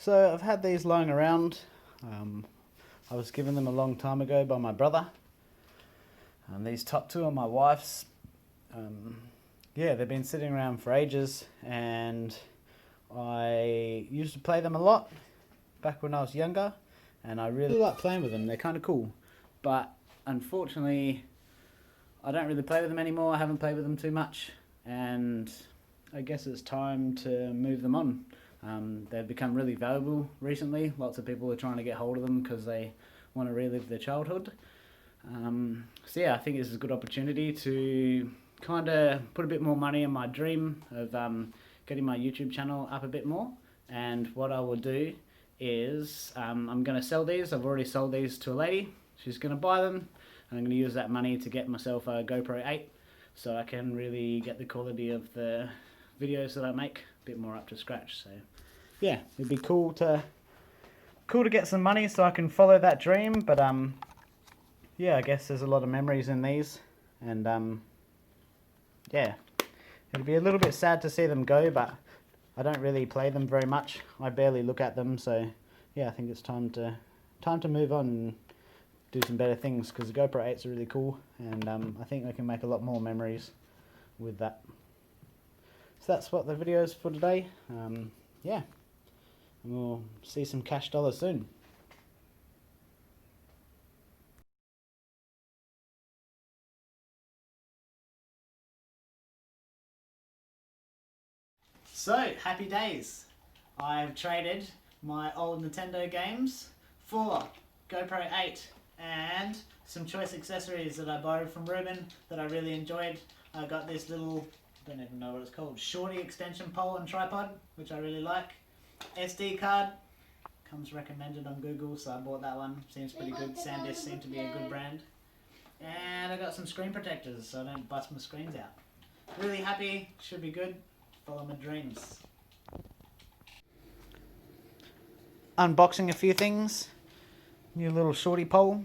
So I've had these lying around. I was given them a long time ago by my brother. And these top two are my wife's. Yeah, they've been sitting around for ages, and I used to play them a lot back when I was younger, and I really like playing with them. They're kind of cool, but unfortunately I don't really play with them anymore. I haven't played with them too much, and I guess it's time to move them on. They've become really valuable recently. Lots of people are trying to get hold of them because they want to relive their childhood. So yeah, I think this is a good opportunity to kind of put a bit more money in my dream of getting my YouTube channel up a bit more. And what I will do is I'm going to sell these. I've already sold these to a lady. She's going to buy them, and I'm going to use that money to get myself a GoPro 8 so I can really get the quality of the videos that I make a bit more up to scratch. So yeah, it'd be cool to get some money so I can follow that dream. But yeah, I guess there's a lot of memories in these, and yeah, it'd be a little bit sad to see them go, but I don't really play them very much. I barely look at them, so yeah, I think it's time to move on and do some better things, because the GoPro 8s are really cool, and I think I can make a lot more memories with that. So that's what the video is for today. Yeah, and we'll see some cash dollars soon. So, happy days. I've traded my old Nintendo games for GoPro 8 and some choice accessories that I borrowed from Rueben that I really enjoyed. I got this little, I don't even know what it's called, shorty extension pole and tripod, which I really like. SD card, comes recommended on Google, so I bought that one. Seems pretty good. SanDisk seemed to be a good brand. And I got some screen protectors so I don't bust my screens out. Really happy, should be good. Follow my dreams. Unboxing a few things. New little shorty pole.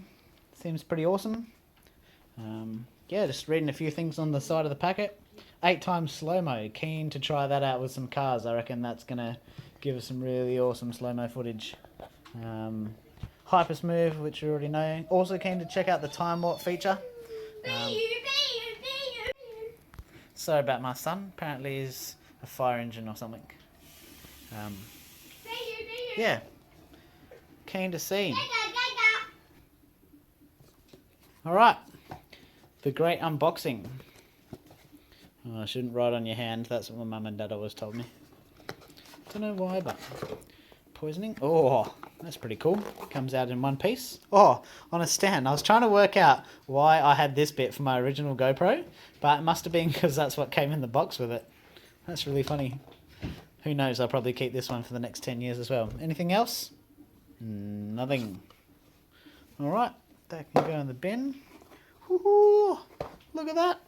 Seems pretty awesome. Yeah, just reading a few things on the side of the packet. 8x slow-mo. Keen to try that out with some cars. I reckon that's going to give us some really awesome slow-mo footage. Hyper smooth, which you already know. Also keen to check out the time warp feature. Sorry about my son. Apparently he's a fire engine or something. Yeah. Keen to see. Alright. The great unboxing. Oh, I shouldn't write on your hand. That's what my mum and dad always told me. Don't know why, but poisoning. Oh, that's pretty cool. Comes out in one piece. Oh, on a stand. I was trying to work out why I had this bit for my original GoPro, but it must have been because that's what came in the box with it. That's really funny. Who knows, I'll probably keep this one for the next 10 years as well. Anything else? Nothing. Alright, that can go in the bin. Woohoo! Look at that.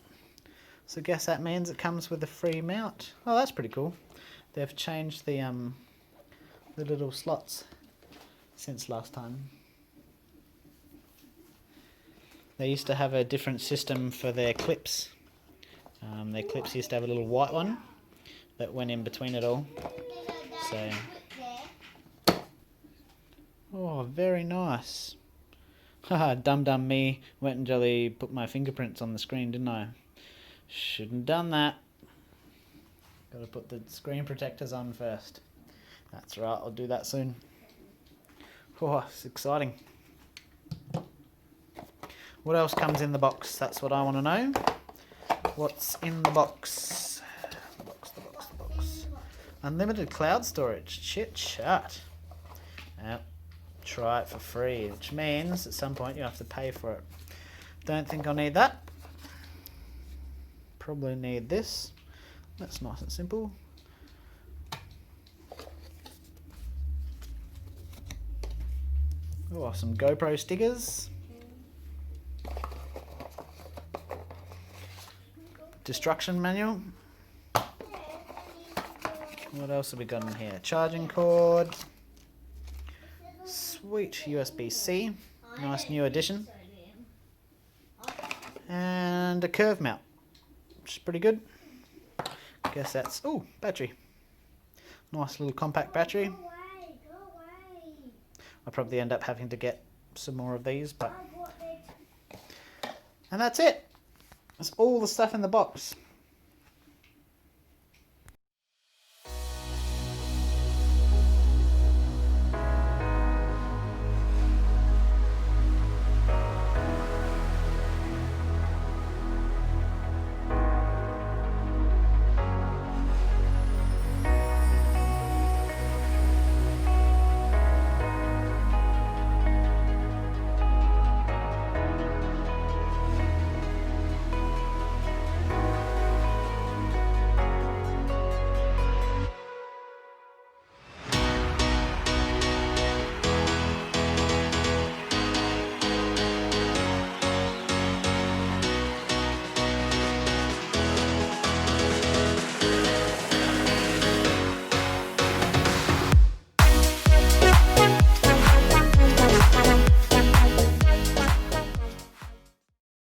So I guess that means it comes with a free mount. Oh, that's pretty cool. They've changed the little slots since last time. They used to have a different system for their clips. Their clips used to have a little white one that went in between it all. So, oh, very nice. Haha, dumb me went and jolly put my fingerprints on the screen, didn't I? Shouldn't done that. Gotta put the screen protectors on first. That's right, I'll do that soon. Oh, it's exciting. What else comes in the box? That's what I want to know. What's in the box? The box. Unlimited cloud storage. Chit chat. Yep. Try it for free, which means at some point you have to pay for it. Don't think I'll need that. Probably need this. That's nice and simple. Oh, some GoPro stickers. Destruction manual. What else have we got in here? Charging cord. Sweet USB-C. Nice new addition. And a curve mount, which is pretty good. Guess that's... oh, battery. Nice little compact battery. I'll probably end up having to get some more of these, but... And that's it. That's all the stuff in the box.